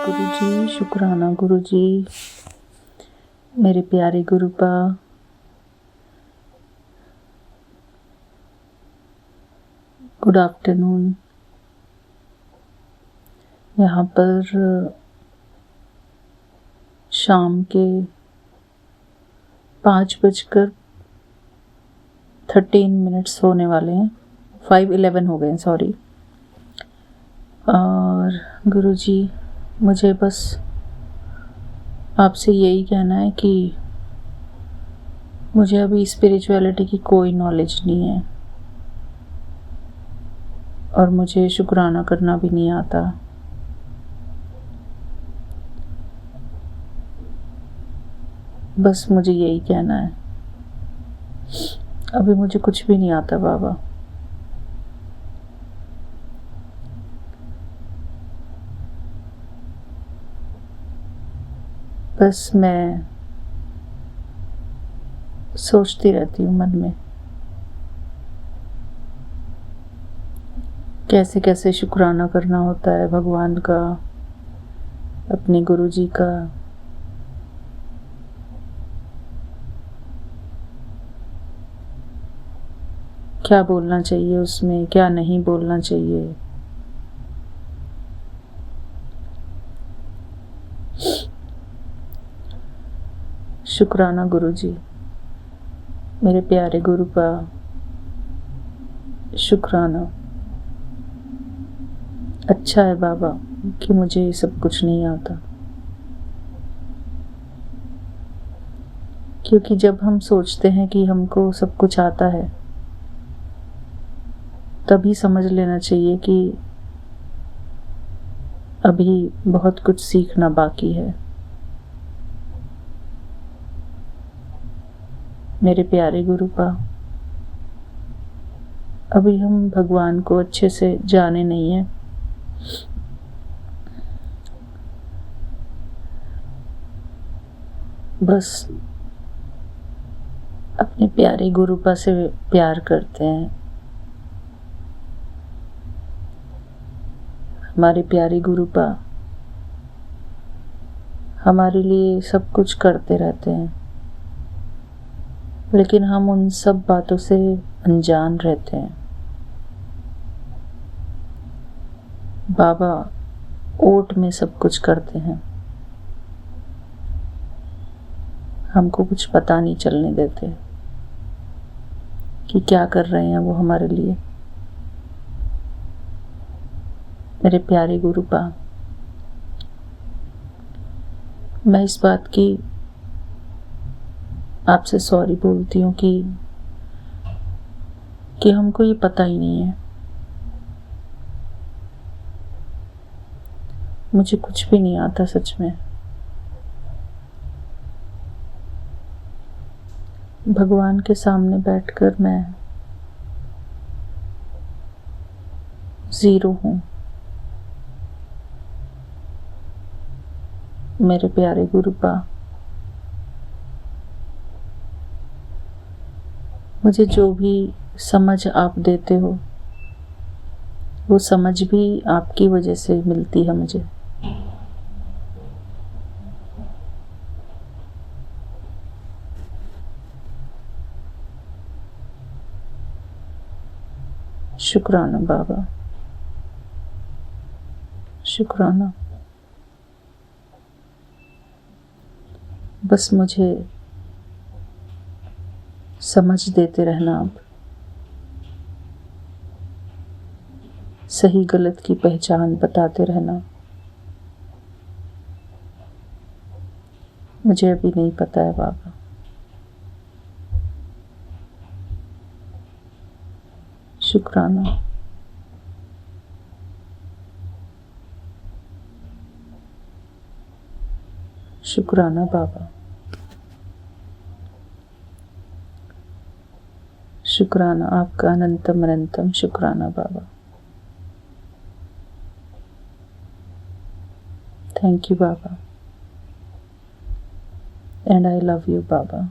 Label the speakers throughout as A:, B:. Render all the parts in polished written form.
A: गुरुजी, शुक्राना गुरुजी, मेरे प्यारे गुरुपा। Good afternoon. यहाँ पर शाम के 5:13 होने वाले हैं, 5:11 हो गए हैं, सॉरी। और गुरुजी, मुझे बस आपसे यही कहना है कि मुझे अभी स्पिरिचुअलिटी की कोई नॉलेज नहीं है और मुझे शुक्राना करना भी नहीं आता। बस मुझे यही कहना है, अभी मुझे कुछ भी नहीं आता बाबा। बस मैं सोचती रहती हूँ मन में, कैसे कैसे शुक्राना करना होता है भगवान का, अपने गुरुजी का। क्या बोलना चाहिए उसमें, क्या नहीं बोलना चाहिए। शुक्राना गुरुजी, मेरे प्यारे गुरुपा, शुक्राना। अच्छा है बाबा कि मुझे ये सब कुछ नहीं आता, क्योंकि जब हम सोचते हैं कि हमको सब कुछ आता है तभी समझ लेना चाहिए कि अभी बहुत कुछ सीखना बाकी है। मेरे प्यारे गुरुपा, अभी हम भगवान को अच्छे से जाने नहीं है। बस अपने प्यारे गुरुपा से प्यार करते हैं। हमारे प्यारे गुरुपा हमारे लिए सब कुछ करते रहते हैं, लेकिन हम उन सब बातों से अनजान रहते हैं। बाबा ओट में सब कुछ करते हैं, हमको कुछ पता नहीं चलने देते कि क्या कर रहे हैं वो हमारे लिए। मेरे प्यारे गुरुपा, मैं इस बात की आपसे सॉरी बोलती हूँ कि हमको ये पता ही नहीं है। मुझे कुछ भी नहीं आता सच में। भगवान के सामने बैठकर मैं ज़ीरो हूँ। मेरे प्यारे गुरुपा, मुझे जो भी समझ आप देते हो वो समझ भी आपकी वजह से मिलती है मुझे। शुक्राना बाबा, शुक्राना। बस मुझे समझ देते रहना, आप सही गलत की पहचान बताते रहना। मुझे अभी नहीं पता है बाबा। शुक्राना। शुक्राना बाबा, शुक्राना आपका अनंतम अनंतम शुक्राना बाबा। थैंक यू बाबा, एंड आई लव यू बाबा।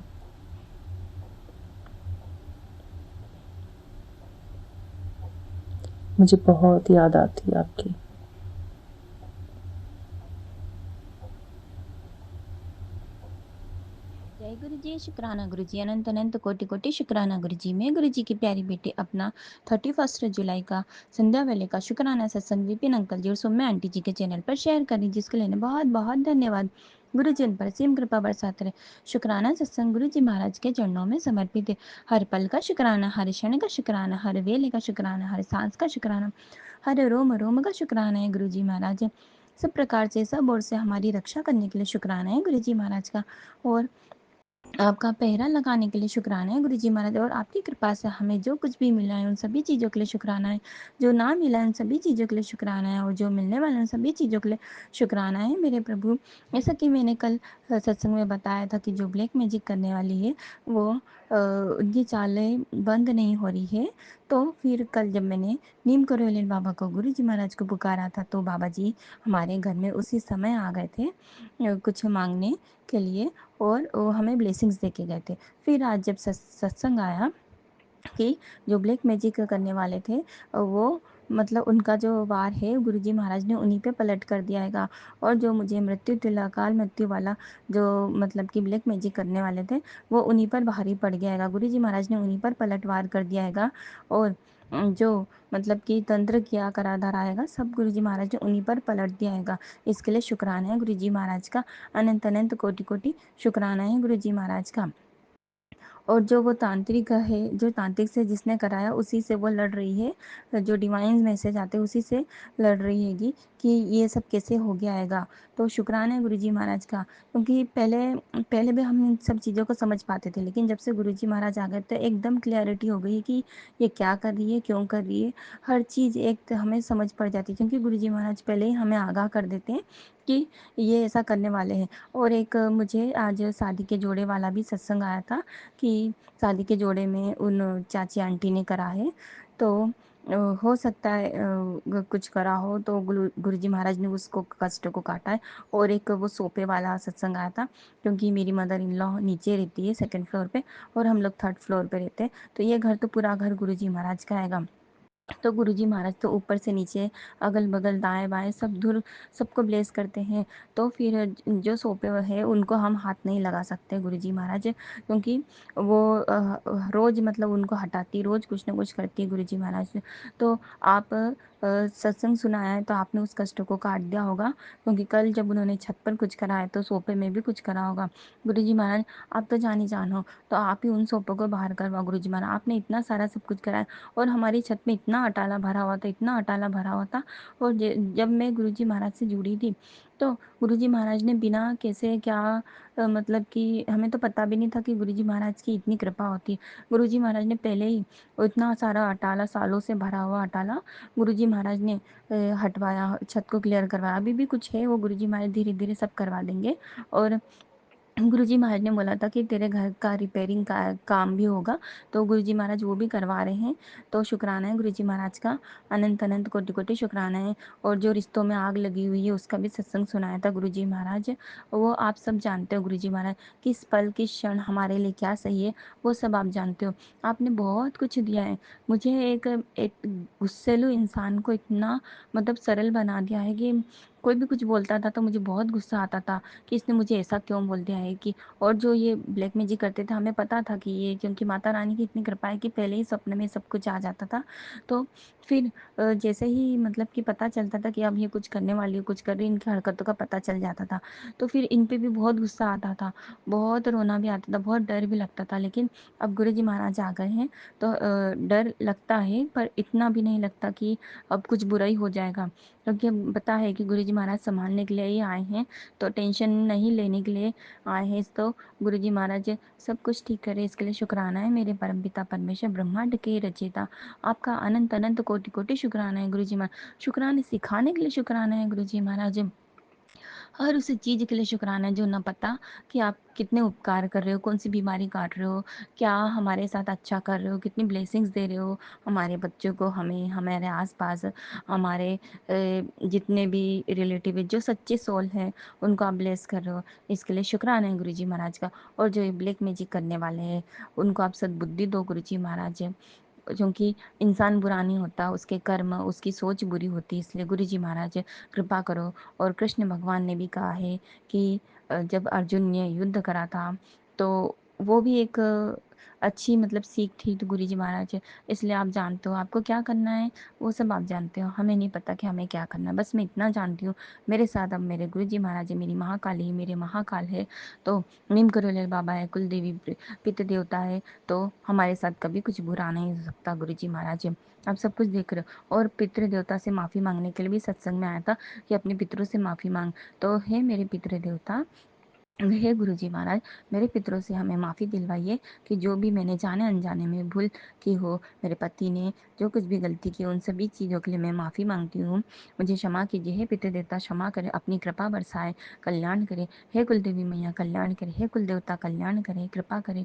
A: मुझे बहुत याद आती है आपकी।
B: गुरुजी शुक्राना गुरुजी, अनंत अनंत कोटि कोटि शुक्राना गुरुजी। मैं गुरुजी की प्यारी बेटी अपना 31 जुलाई का संध्या वेले का शुक्राना सत्संग विपिन अंकल जी और सौम्या आंटी जी के चैनल पर शेयर कर रही, जिसके लिए बहुत बहुत धन्यवाद। गुरु जी उन पर सीम कृपा बरसाते रहे। शुक्राना सत्संग गुरु जी महाराज के चरणों में समर्पित है। हर पल का शुक्राना, हर क्षण का शुक्राना, हर वेले का शुक्राना, हर सांस का शुक्राना, हर रोम रोम का शुक्राना है गुरु जी महाराज। सब प्रकार से सब ओर से हमारी रक्षा करने के लिए शुक्राना है गुरु जी महाराज का। और आपका पहरा लगाने के लिए शुक्राना है गुरुजी महाराज, और आपकी कृपा से हमें जो कुछ भी मिला है उन सभी चीज़ों के लिए शुक्राना है। जो ना मिला है उन सभी चीज़ों के लिए शुक्राना है, और जो मिलने वाला है उन सभी चीज़ों के लिए शुक्राना है मेरे प्रभु। जैसा कि मैंने कल सत्संग में बताया था कि जो ब्लैक मैजिक करने वाली है वो उनकी चालें बंद नहीं हो रही है। तो फिर कल जब मैंने नीम करोलिन बाबा को गुरु जी महाराज को पुकारा था, तो बाबा जी हमारे घर में उसी समय आ गए थे कुछ मांगने के लिए, और वो हमें ब्लेसिंग्स दे के गए थे। फिर आज जब सत्संग आया कि जो ब्लैक मैजिक करने वाले थे वो मतलब उनका जो वार है गुरुजी महाराज ने उन्हीं पे पलट कर दिया हैगा। और जो मुझे मृत्यु तुल्य अकाल मृत्यु वाला जो मतलब कि ब्लैक मैजिक करने वाले थे वो उन्हीं पर भारी पड़ गया हैगा। गुरुजी महाराज ने उन्हीं पर पलटवार कर दिया हैगा। और जो मतलब कि तंत्र किया करा धरा आएगा सब गुरुजी महाराज ने उन्हीं पर पलट दिया हैगा। इसके लिए शुक्राना है गुरुजी महाराज का, अनंत अनंत कोटि कोटि शुक्राना है गुरुजी महाराज का। और जो वो तांत्रिक है, जो तांत्रिक से जिसने कराया उसी से वो लड़ रही है, जो डिवाइन मैसेज आते हैं उसी से लड़ रही हैगी कि ये सब कैसे हो गया हैगा। तो शुक्राना है गुरुजी महाराज का, क्योंकि पहले पहले भी हम इन सब चीज़ों को समझ पाते थे, लेकिन जब से गुरुजी महाराज आ गए तो एकदम क्लैरिटी हो गई कि ये क्या कर रही है, क्यों कर रही है। हर चीज़ एक हमें समझ पड़ जाती है, क्योंकि गुरुजी महाराज पहले ही हमें आगाह कर देते हैं कि ये ऐसा करने वाले हैं। और एक मुझे आज शादी के जोड़े वाला भी सत्संग आया था कि शादी के जोड़े में उन चाची आंटी ने करा है। तो हो सकता है कुछ करा हो तो गुरुजी महाराज ने उसको कष्ट को काटा है। और एक वो सोपे वाला सत्संग आया था, क्योंकि मेरी मदर इन लॉ नीचे रहती है सेकंड फ्लोर पे और हम लोग थर्ड फ्लोर पे रहते हैं, तो ये घर तो पूरा घर गुरुजी महाराज का आएगा। तो गुरुजी महाराज तो ऊपर से नीचे अगल-बगल दाएँ-बाएँ सब धुर सबको ब्लेस करते हैं। तो फिर जो सोपे हुए हैं उनको हम हाथ नहीं लगा सकते गुरुजी महाराज, क्योंकि वो रोज़ मतलब उनको हटाती, रोज़ कुछ न कुछ करती है गुरुजी महाराज। तो आप सत्संग सुनाया है तो आपने उस कष्ट को काट दिया होगा, क्योंकि कल जब उन्होंने छत पर कुछ करा है तो सोपे में भी कुछ करा होगा। गुरुजी महाराज आप तो जान ही जान हो, तो आप ही उन सोपों को बाहर करवाओ गुरुजी महाराज। आपने इतना सारा सब कुछ करा है, और हमारी छत में इतना अटाला भरा हुआ था, इतना अटाला भरा हुआ था। और जब मैं गुरुजी महाराज से जुड़ी थी तो गुरुजी महाराज ने बिना कैसे क्या मतलब कि हमें तो पता भी नहीं था कि गुरुजी महाराज की इतनी कृपा होती है। गुरुजी महाराज ने पहले ही वो इतना सारा अटाला, सालों से भरा हुआ अटाला गुरुजी महाराज ने हटवाया, छत को क्लियर करवाया। अभी भी कुछ है वो गुरुजी महाराज धीरे धीरे सब करवा देंगे। और गुरुजी महाराज ने बोला था कि तेरे घर का रिपेयरिंग का काम भी होगा, तो गुरुजी महाराज वो भी करवा रहे हैं। तो शुक्राना है गुरुजी महाराज का, अनंत अनंत कोटि कोटि शुक्राना है। और जो रिश्तों में आग लगी हुई है उसका भी सत्संग सुनाया था गुरुजी महाराज। वो आप सब जानते हो गुरुजी महाराज किस पल किस क्षण हमारे लिए क्या सही है, वो सब आप जानते हो। आपने बहुत कुछ दिया है मुझे, एक एक गुस्सैलू इंसान को इतना मतलब सरल बना दिया है कि कोई भी कुछ बोलता था तो मुझे बहुत गुस्सा आता था कि इसने मुझे ऐसा क्यों बोल दिया है कि। और जो ये ब्लैक मैजिक करते थे हमें पता था कि ये, क्योंकि माता रानी की इतनी कृपा है कि पहले ही सपने में सब कुछ आ जाता था। तो फिर जैसे ही मतलब कि पता चलता था कि अब ये कुछ करने वाली है, कुछ कर रही है, इनकी हरकतों का पता चल जाता था। तो फिर इन पे भी बहुत गुस्सा आता था, बहुत रोना भी आता था, बहुत डर भी लगता था। लेकिन अब गुरु जी महाराज आ गए हैं तो डर लगता है पर इतना भी नहीं लगता कि अब कुछ बुरा ही हो जाएगा, क्योंकि अब पता है कि गुरु जी महाराज संभालने के लिए ही आए हैं, तो टेंशन नहीं लेने के लिए आए हैं। तो गुरुजी महाराज सब कुछ ठीक करे, इसके लिए शुक्राना है मेरे परमपिता परमेश्वर ब्रह्मांड के रचयिता। आपका अनंत अनंत कोटि कोटि शुक्राना है गुरुजी महाराज। शुक्राने सिखाने के लिए शुक्राना है गुरुजी महाराज। हर उस चीज़ के लिए शुक्राना है जो ना पता कि आप कितने उपकार कर रहे हो, कौन-सी बीमारी काट रहे हो, क्या हमारे साथ अच्छा कर रहे हो, कितनी ब्लेसिंग्स दे रहे हो हमारे बच्चों को, हमें, हमारे आस-पास, हमारे जितने भी रिलेटिव हैं, जो सच्चे सोल हैं, उनको आप ब्लेस कर रहे हो। इसके लिए शुक्राना है गुरुजी महाराज का। और जो ये ब्लैक मैजिक करने वाले हैं, उनको आप सद्बुद्धि दो गुरुजी महाराज। क्योंकि इंसान बुरा नहीं होता, उसके कर्म, उसकी सोच बुरी होती है, इसलिए गुरुजी महाराज कृपा करो। और कृष्ण भगवान ने भी कहा है कि जब अर्जुन ने युद्ध करा था तो वो भी एक अच्छी मतलब सीख थी तो गुरुजी महाराज, इसलिए आप जानते हो आपको क्या करना है, वो सब आप जानते हो, हमें नहीं पता कि हमें क्या करना है। बस मैं इतना जानती हूँ, मेरे साथ अब मेरे गुरुजी महाराज है, मेरी महाकाली, मेरे महाकाल है, तो नीम करोली बाबा है, कुल देवी पितृ देवता है, तो हमारे साथ कभी कुछ बुरा नहीं हो सकता। गुरुजी महाराज आप सब कुछ देख रहे हो। और पितृ देवता से माफ़ी मांगने के लिए भी सत्संग में आया था कि अपने पितरों से माफ़ी मांग। तो हे मेरे पितृ देवता, हे गुरुजी महाराज, मेरे पितरों से हमें माफ़ी दिलवाइए कि जो भी मैंने जाने अनजाने में भूल की हो, मेरे पति ने जो कुछ भी गलती की, उन सभी चीज़ों के लिए मैं माफ़ी मांगती हूँ, मुझे क्षमा कीजिए। हे पितृ देवता क्षमा करें, अपनी कृपा बरसाए, कल्याण करे। हे कुलदेवी मैया कल्याण करे, हे कुल देवता कल्याण करे, कृपा करे,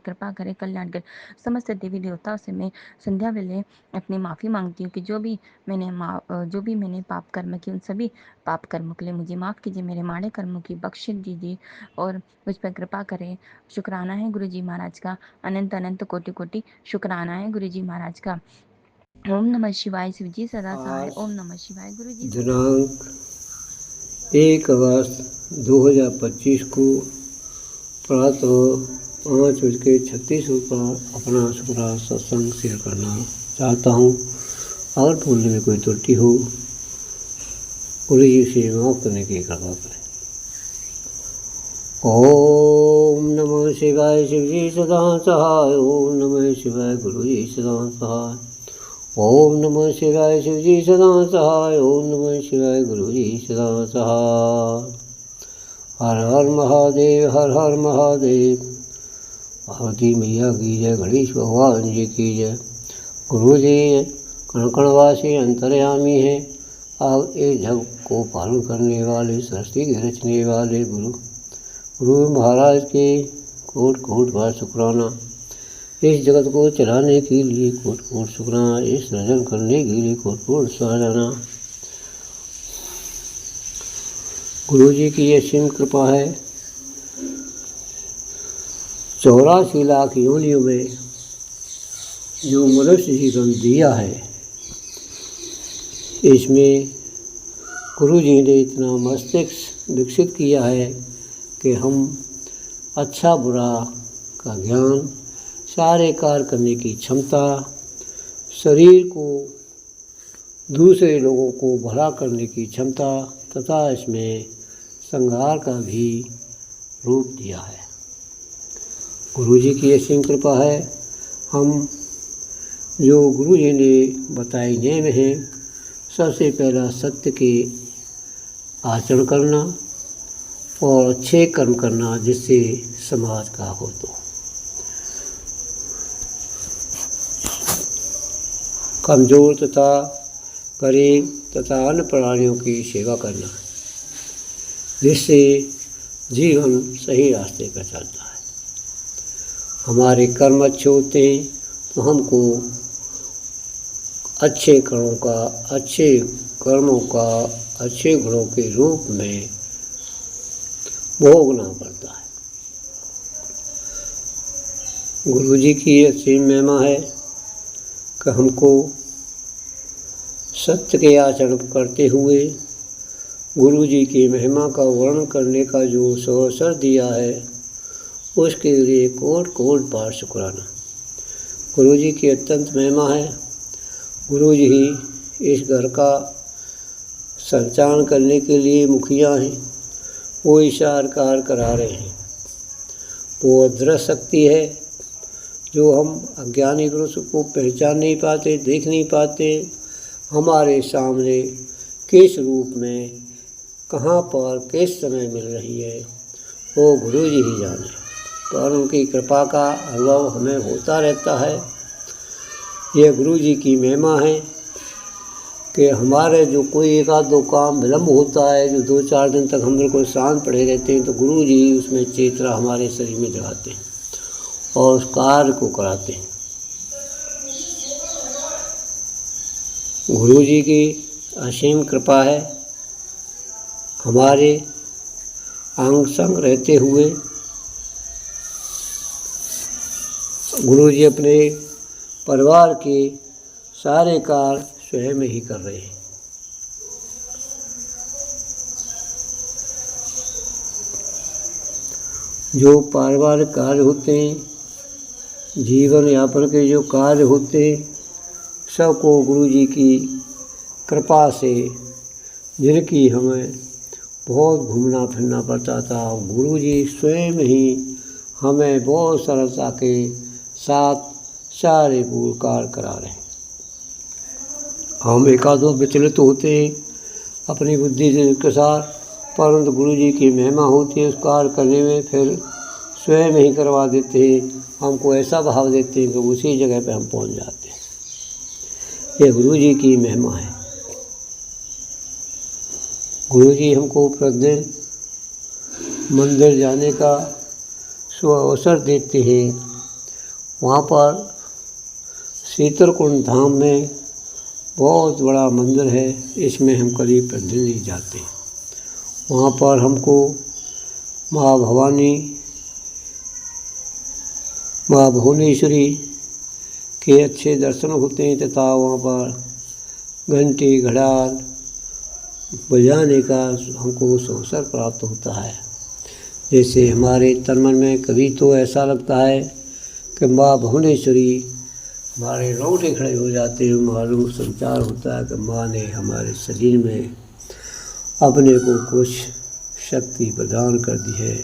B: कल्याण करे। समस्त देवी देवताओं से मैं संध्या वेले अपनी माफ़ी मांगती हूँ कि जो भी मैंने पाप कर्म किए, उन सभी पाप कर्मों के लिए मुझे माफ़ कीजिए, मेरे माड़े कर्मों की बख्शिश दीजिए और मुझ पर कृपा करें। शुक्राना है गुरुजी महाराज का, अनंत अनंत कोटि कोटि शुक्राना है गुरुजी महाराज का। ओम नमः शिवाय, शिवजी सदा सहाय।
C: आज
B: ओम नमः शिवाय, गुरुजी सदा
C: दिनांक 1 अगस्त 2025 को प्रातः 5:36 पर अपना शुक्राना सत्संग शेयर करना चाहता हूँ। अगर बोलने में कोई त्रुटि हो, गुरु जी से माफ़ करने की कृपा करें। ओम नमः शिवाय, शिवजी सदा सहाय। ओम नमः शिवाय, गुरु जी सदा सहाय। ओम नमः शिवाय, शिवजी सदा सहाय। ओम नमः शिवाय, गुरु जी सदा सहाय। हर हर महादेव, हर हर महादेव। पार्वती मैया की जय, गणेश भगवान जी की जय। गुरु जी कण कणवासी अंतर्यामी है, अब इस जग को पालन करने वाले, सृष्टि के रचने वाले गुरु महाराज के कोट कोट बार शुक्राना। इस जगत को चलाने के लिए कोट कोट शुक्राना, इस सृजन करने के लिए कोट कोट साराना। गुरु जी की ये असीम कृपा है। 84 लाख योनियों में जो मनुष्य जीवन दिया है, इसमें गुरु जी ने इतना मस्तिष्क विकसित किया है कि हम अच्छा बुरा का ज्ञान, सारे कार्य करने की क्षमता, शरीर को दूसरे लोगों को भला करने की क्षमता तथा इसमें संहार का भी रूप दिया है। गुरु जी की असीम कृपा है। हम जो गुरु जी ने बताए नियम हैं, सबसे पहला सत्य के आचरण करना और अच्छे कर्म करना जिससे समाज का हो। तो कमज़ोर तथा गरीब तथा अन्य प्राणियों की सेवा करना, जिससे जीवन सही रास्ते पर चलता है। हमारे कर्म अच्छे होते हैं तो हमको अच्छे कर्मों का अच्छे गुणों के रूप में भोगना पड़ता है। गुरु जी की असीम महिमा है कि हमको सत्य के आचरण करते हुए गुरु जी की महिमा का वर्णन करने का जो अवसर दिया है, उसके लिए कोट कोट बार शुक्राना। गुरु जी की अत्यंत महिमा है। गुरु जी ही इस घर का संचालन करने के लिए मुखिया हैं, वो इशार कार्य करा रहे हैं। वो अदृश्य शक्ति है जो हम अज्ञानी पुरुष को पहचान नहीं पाते, देख नहीं पाते। हमारे सामने किस रूप में, कहाँ पर, किस समय मिल रही है, वो गुरु जी ही जाने, पर उनकी कृपा का अनुभव हमें होता रहता है। यह गुरु जी की महिमा है कि हमारे जो कोई एक आध दो काम विलम्ब होता है, जो 2-4 दिन तक हम बिल्कुल शांत पड़े रहते हैं, तो गुरु जी उसमें चेतना हमारे शरीर में जगाते हैं और उस कार्य को कराते हैं। गुरु जी की असीम कृपा है। हमारे अंग संग रहते हुए गुरु जी अपने परिवार के सारे कार्य स्वयं ही कर रहे हैं। जो पारिवारिक कार्य होते हैं, जीवन यापन के जो कार्य होते हैं, सबको गुरु जी की कृपा से, जिनकी हमें बहुत घूमना फिरना पड़ता था, गुरु जी स्वयं ही हमें बहुत सरलता के साथ सारे पूर्ण कार्य करा रहे हैं। हम एकादो विचलित होते हैं अपनी बुद्धि के साथ, परंतु गुरु जी की महिमा होती है उस कार्य करने में, फिर स्वयं ही करवा देते हैं। हमको ऐसा भाव देते हैं कि उसी जगह पे हम पहुंच जाते हैं। ये गुरु जी की महिमा है। गुरु जी हमको प्रतिदिन मंदिर जाने का अवसर देते हैं। वहाँ पर शीतलकुंड धाम में बहुत बड़ा मंदिर है, इसमें हम करीब प्रतिदिन ही जाते हैं। वहाँ पर हमको माँ भवानी, माँ भुवनेश्वरी के अच्छे दर्शन होते हैं तथा वहाँ पर घंटी घड़ाल बजाने का हमको अवसर प्राप्त होता है। जैसे हमारे तन मन में कभी तो ऐसा लगता है कि माँ भुवनेश्वरी, हमारे रोंगटे खड़े हो जाते हैं, मालूम संचार होता है कि माँ ने हमारे शरीर में अपने को कुछ शक्ति प्रदान कर दी है।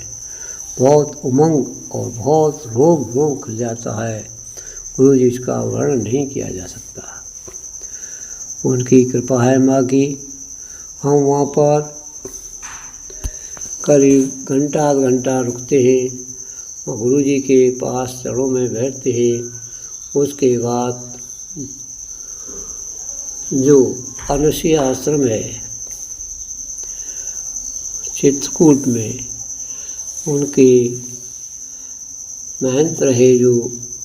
C: बहुत उमंग और बहुत रोम रोम खिल जाता है। गुरु जी इसका वर्णन नहीं किया जा सकता। उनकी कृपा है माँ की। हम वहाँ पर करीब घंटा आध घंटा रुकते हैं और गुरु जी के पास चरणों में बैठते हैं। उसके बाद जो अनुसुईया आश्रम है चित्रकूट में, उनके महंत रहे जो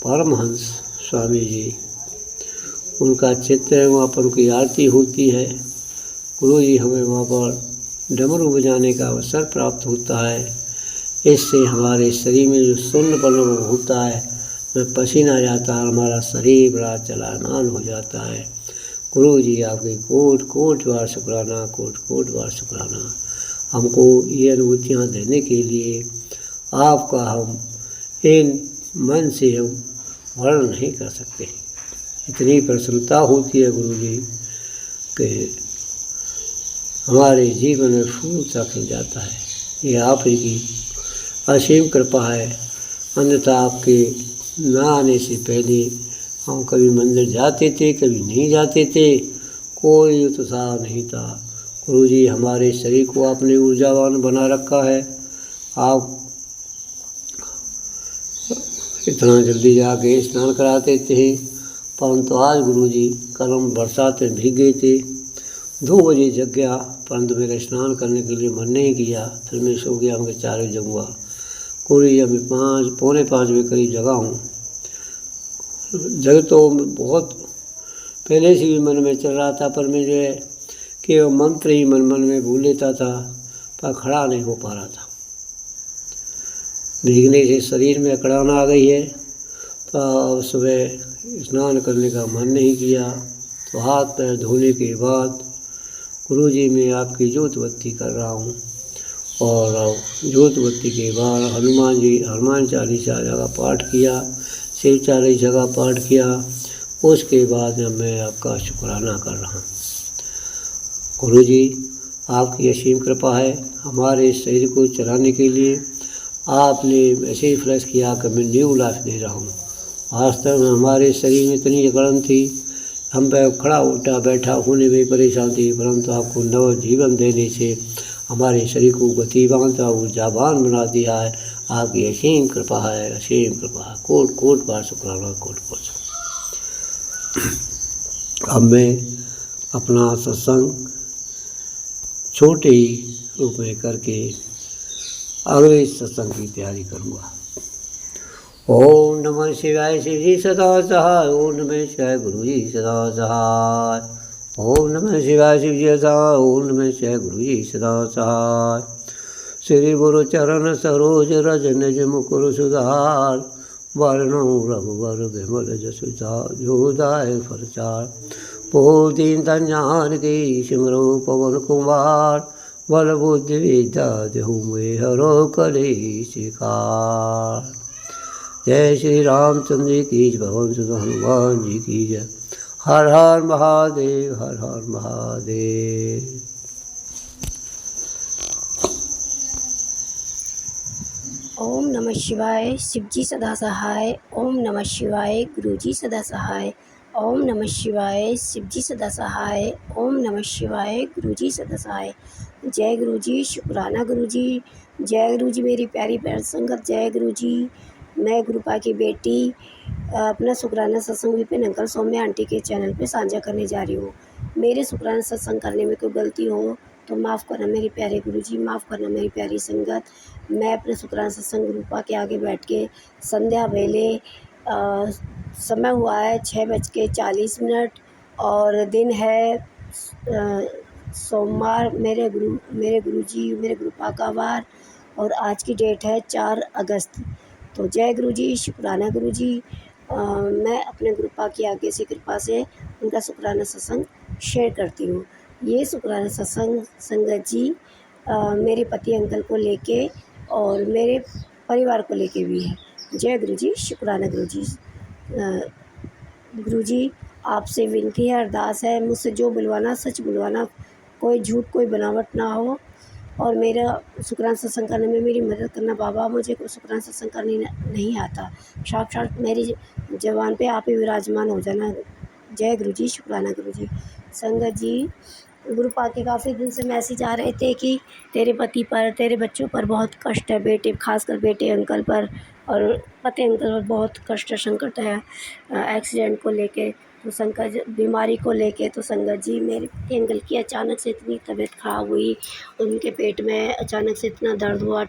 C: परमहंस स्वामी जी, उनका चित्र है, वहाँ पर उनकी आरती होती है। गुरु जी हमें वहाँ पर डमरू बजाने का अवसर प्राप्त होता है। इससे हमारे शरीर में जो सुन्नपन होता है, में पसीना जाता है, हमारा शरीर बड़ा चलायमान हो जाता है। गुरु जी आपके कोट कोट बार शुक्राना, कोट कोट बार शुक्राना। हमको ये अनुभूतियाँ देने के लिए आपका हम इन मन से हम वर्णन नहीं कर सकते। इतनी प्रसन्नता होती है गुरु जी कि हमारे जीवन में फूल सा खिल जाता है। ये आप ही की असीम कृपा है। अन्यथा आपके ना आने से पहले हम कभी मंदिर जाते थे, कभी नहीं जाते थे, कोई उत्साह नहीं था। गुरु जी हमारे शरीर को आपने ऊर्जावान बना रखा है। आप इतना जल्दी जाके स्नान कराते थे, परंतु आज गुरु जी कल हम बरसात में भीग गए थे। 2 बजे जग गया, परंतु मेरा स्नान करने के लिए मन नहीं किया। फिर मैं सो गया, मैं 4 बजे जगूँगा। गुरु जी अभी 5 पौने 5 बजे करीब जगा हूँ। जग तो बहुत पहले से भी मन में चल रहा था, पर मैं जो है कि वो मंत्र ही मन मन में भूल लेता था, पर खड़ा नहीं हो पा रहा था। भीगने से शरीर में अकड़ान आ गई है, तो सुबह स्नान करने का मन नहीं किया। तो हाथ पैर धोने के बाद गुरु जी मैं आपकी ज्योत बत्ती कर रहा हूँ, और ज्योत बत्ती के बाद हनुमान चालीसा जगह पाठ किया, शिव चालीसा जगह पाठ किया। उसके बाद मैं आपका शुक्राना कर रहा हूँ। गुरु जी आपकी असीम कृपा है। हमारे शरीर को चलाने के लिए आपने ऐसे ही फ्लैश किया कि मैं न्यू लाइफ दे रहा हूँ। वास्तव में हमारे शरीर में इतनी जकड़न थी, हम पे खड़ा उल्टा बैठा होने में परेशान थी, परंतु आपको नव जीवन देने से हमारे शरीर को गतिवान था ऊर्जावान बना दिया है। आपकी असीम कृपा है, असीम कृपा है। कोट कोट बार शुक्राना, कोट कोट। अब मैं अपना सत्संग छोटे ही रूप में करके अगले सत्संग की तैयारी करूँगा। ओम नमः शिवाय, शिव जी सदा सहाय। ओम नमः शिवाय, गुरु जी सदा सहाय। ओम नमः शिवाय, शिव जी सहाय। ओम नमः शिवाय, गुरु जी सदा सहाय। श्री गुरु चरण सरोज रज निज मुकुर सुधार। वर्णो रघुवर विमल जसु जोदाय फलचार। बहुत दीन ज्ञान की सिमरो पवन कुमार। बल बुद्धि विद्या देहु में हरो कलेश काल। जय श्री रामचंद्र जी की जय, भगवान श्री हनुमान जी की जय। हर हर महादेव, हर हर महादेव।
D: ओम नमः शिवाय, शिवजी सदा सहाय। ओम नमः शिवाय, गुरुजी सदा सहाय। ओम नमः शिवाय, शिवजी सदा सहाय। ओम नमः शिवाय, गुरुजी सदा सहाय। जय गुरुजी, शुक्राना गुरुजी। जय गुरुजी मेरी प्यारी प्यारी संगत। जय गुरुजी। मैं गुरुपा की बेटी अपना शुक्राना सत्संग विपिन अंकल सौम्या आंटी के चैनल पे साझा करने जा रही हूँ। मेरे शुक्राना सत्संग करने में कोई गलती हो तो माफ़ करना मेरे प्यारे गुरुजी, माफ़ करना मेरी प्यारी संगत। मैं अपने शुक्राना सत्संग गुरुपा के आगे बैठ के संध्या वेले समय हुआ है 6:40 और दिन है सोमवार, मेरे गुरुजी मेरे गुरुपा का वार, और आज की डेट है 4 अगस्त। तो जय गुरुजी, शुक्राना गुरुजी। मैं अपने गुरुपा की आगे से कृपा से उनका शुक्राना सत्संग शेयर करती हूँ। ये शुक्राना सत्संग संगत जी मेरे पति अंकल को लेके और मेरे परिवार को लेके भी है। जय गुरुजी, शुक्राना गुरुजी। गुरुजी आपसे विनती है, अरदास है, मुझसे जो बुलवाना सच बुलवाना, कोई झूठ कोई बनावट ना हो, और मेरा शुक्राना सत्संग करने में मेरी मदद करना बाबा। मुझे कोई शुक्राना सत्संग करने नहीं आता, साक्षात मेरी ज़बान पे आप ही विराजमान हो जाना। जय गुरुजी, शुक्राना गुरुजी। संगत जी गुरुपा के काफ़ी दिन से मैसेज आ रहे थे कि तेरे पति पर, तेरे बच्चों पर बहुत कष्ट है, बेटे खासकर बेटे अंकल पर और पति अंकल पर बहुत कष्ट संकट है एक्सीडेंट को लेके, तो संकट बीमारी को लेके। तो संगत जी मेरे पति अंकल की अचानक से इतनी तबीयत ख़राब हुई, उनके पेट में अचानक से इतना दर्द हुआ,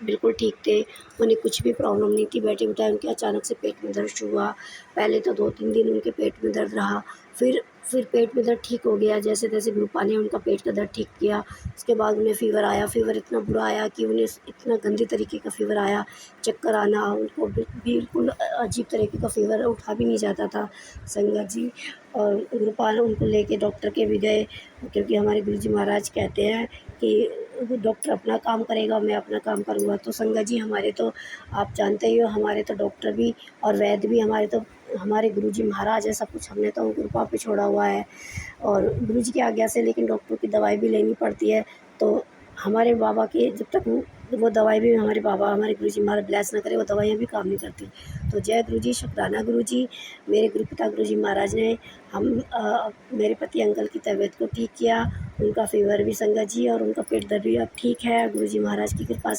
D: बिल्कुल ठीक थे, उन्हें कुछ भी प्रॉब्लम नहीं थी, बैठे बिठाए उनके अचानक से पेट में दर्द हुआ। पहले तो 2-3 दिन उनके पेट में दर्द रहा, फिर पेट में दर्द ठीक हो गया, जैसे तैसे गुरुपा ने उनका पेट का दर्द ठीक किया। उसके बाद उन्हें फ़ीवर आया, फ़ीवर इतना बुरा आया कि उन्हें इतना गंदे तरीके का फ़ीवर आया, चक्कर आना, उनको बिल्कुल अजीब तरीके का फ़ीवर, उठा भी नहीं जाता था संगत जी। और गुरुपा ने उनको लेके डॉक्टर के भी गए, क्योंकि हमारे गुरुजी महाराज कहते हैं कि डॉक्टर अपना काम करेगा, मैं अपना काम करूँगा। तो संगत जी हमारे तो आप जानते ही हो, हमारे तो डॉक्टर भी और वैद्य भी हमारे गुरुजी महाराज है, सब कुछ हमने तो गुरुपा पे छोड़ा हुआ है और गुरुजी की आज्ञा से। लेकिन डॉक्टर की दवाई भी लेनी पड़ती है, तो हमारे बाबा के जब तक वो दवाई भी हमारे बाबा हमारे गुरुजी महाराज ब्लेस ना करे, वो दवाइयाँ भी काम नहीं करती। तो जय गुरुजी, शुक्राना गुरुजी। मेरे गुरुपिता गुरुजी महाराज ने मेरे पति अंकल की तबीयत को ठीक किया, उनका फ़ीवर भी संगत जी और उनका पेट दर्द भी अब ठीक है, गुरुजी महाराज की कृपा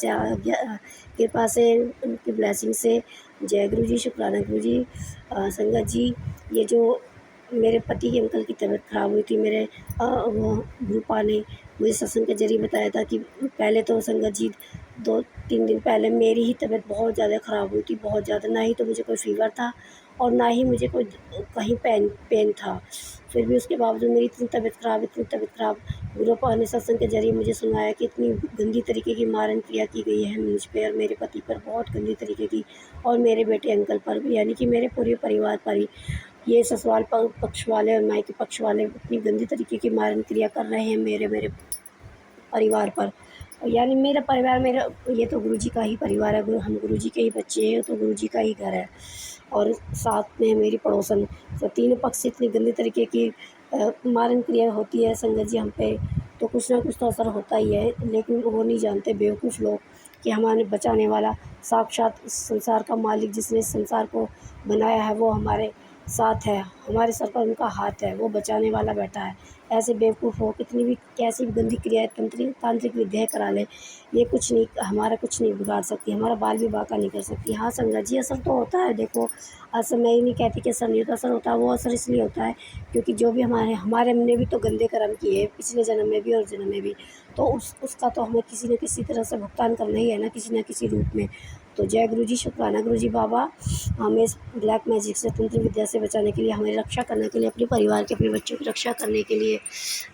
D: से उनकी ब्लेसिंग से। जय गुरुजी, शुक्राना गुरुजी। संगत जी ये जो मेरे पति के अंकल की तबीयत ख़राब हुई थी, मेरे वो गुरुपा ने मुझे सत्संग के जरिए बताया था कि पहले तो संगत जी 2-3 दिन पहले मेरी ही तबीयत बहुत ज़्यादा ख़राब हुई थी, बहुत ज़्यादा। ना ही तो मुझे कोई फ़ीवर था और ना ही मुझे कोई कहीं पेन था, फिर भी उसके बावजूद मेरी इतनी तबीयत ख़राब। गुरुपा ने सत्संग के जरिए मुझे सुनाया कि इतनी गंदी तरीके की मारन क्रिया की गई है मुझ पे और मेरे पति पर, बहुत गंदी तरीके की, और मेरे बेटे अंकल पर भी, यानी कि मेरे पूरे परिवार पर ही ये ससुराल पक्ष वाले और मायके पक्ष वाले इतनी गंदी तरीके की मारन क्रिया कर रहे हैं मेरे परिवार पर। यानी मेरा परिवार, मेरा ये तो गुरुजी का ही परिवार है, हम गुरुजी के ही बच्चे हैं, तो गुरुजी का ही घर है। और साथ में मेरी पड़ोसन, तो तीनों पक्ष से इतनी गंदी तरीके की मारन क्रिया होती है संगत जी हम पे, तो कुछ ना कुछ तो असर होता ही है। लेकिन वो नहीं जानते बेवकूफ़ लोग कि हमारे बचाने वाला साक्षात इस संसार का मालिक, जिसने इस संसार को बनाया है, वो हमारे साथ है, हमारे सर पर उनका हाथ है, वो बचाने वाला बैठा है। ऐसे बेवकूफ़ हो कितनी भी कैसी भी गंदी क्रियाएँ तांत्रिक विद्याएँ करा लें, ये कुछ नहीं, हमारा कुछ नहीं बिगाड़ सकती, हमारा बाल भी बांका नहीं कर सकती। हाँ संगत जी असर तो होता है, देखो असर मैं ये नहीं कहती कि असर नहीं होता, असर होता है। वो असर इसलिए होता है क्योंकि जो भी हमने भी तो गंदे कर्म किए पिछले जन्म में भी और जन्म में भी, तो उसका तो हमें किसी न किसी तरह से भुगतान करना ही है ना, किसी न किसी रूप में। तो जय गुरुजी, शुक्राना गुरुजी बाबा, हमें इस ब्लैक मैजिक से, तंत्र विद्या से बचाने के लिए, हमें रक्षा करने के लिए, अपने परिवार के, अपने बच्चों की रक्षा करने के लिए,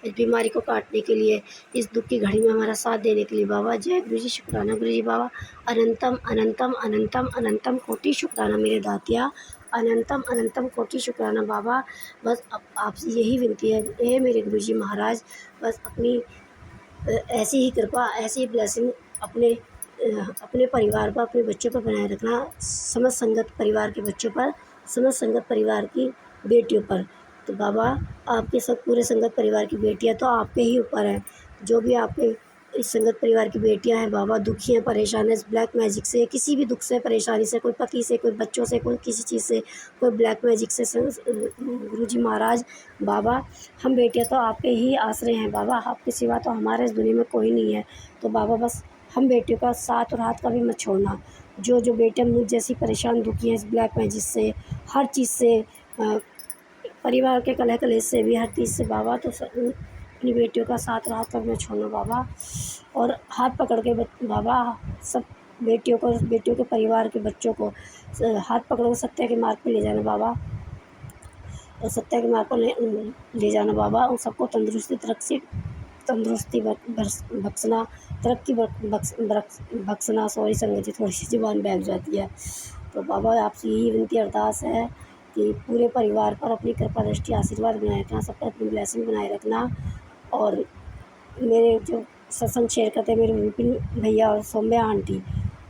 D: इस बीमारी को काटने के लिए, इस दुख की घड़ी में हमारा साथ देने के लिए बाबा। जय गुरुजी, शुक्राना गुरुजी बाबा। अनंतम अनंतम अनंतम अनंतम कोटि शुक्राना मेरे दातिया, अनंतम अनंतम कोटि शुक्राना बाबा। बस आपसे यही विनती है, हे मेरे गुरुजी महाराज, बस अपनी ऐसी ही कृपा, ऐसी ही ब्लेसिंग अपने परिवार पर, अपने बच्चों पर बनाए रखना, समस्त संगत परिवार के बच्चों पर, समस्त संगत परिवार की बेटियों पर। तो बाबा, आपके सब पूरे संगत परिवार की बेटियां तो आपके ही ऊपर है। जो भी आपके इस संगत परिवार की बेटियां हैं बाबा, दुखी हैं, परेशान हैं इस ब्लैक मैजिक से, किसी भी दुख से, परेशानी से, कोई पति से, कोई बच्चों से, कोई किसी चीज़ से, कोई ब्लैक मैजिक से, गुरुजी महाराज बाबा, हम बेटियां तो आपके ही आश्रय हैं बाबा, आपके सिवा तो हमारे इस दुनिया में कोई नहीं है। तो बाबा बस हम बेटियों का साथ और हाथ कभी मत छोड़ना। जो बेटियां मुझ जैसी परेशान दुखी हैं इस ब्लैक मैजिक से, हर चीज़ से, परिवार के कलह कलेश से भी, हर चीज़ से बाबा, तो अपनी बेटियों का साथ और हाथ कभी मत छोड़ना बाबा। और हाथ पकड़ के बाबा, सब बेटियों के परिवार के बच्चों को हाथ पकड़ के सत्य के मार्ग पे ले जाना बाबा, और सत्य के मार्ग पर ले जाना बाबा। उन सबको तंदुरुस्ती बख्शना, तरक्की बख्शना। सॉरी संगत जी, थोड़ी सी ज़ुबान बैठ जाती है। तो बाबा, आपसे यही विनती अरदास है कि पूरे परिवार पर अपनी कृपा दृष्टि आशीर्वाद बनाए रखना, सब पर अपनी ब्लेसिंग बनाए रखना। और मेरे जो सत्संग शेयर करते हैं, मेरे विपिन भैया और सौम्या आंटी,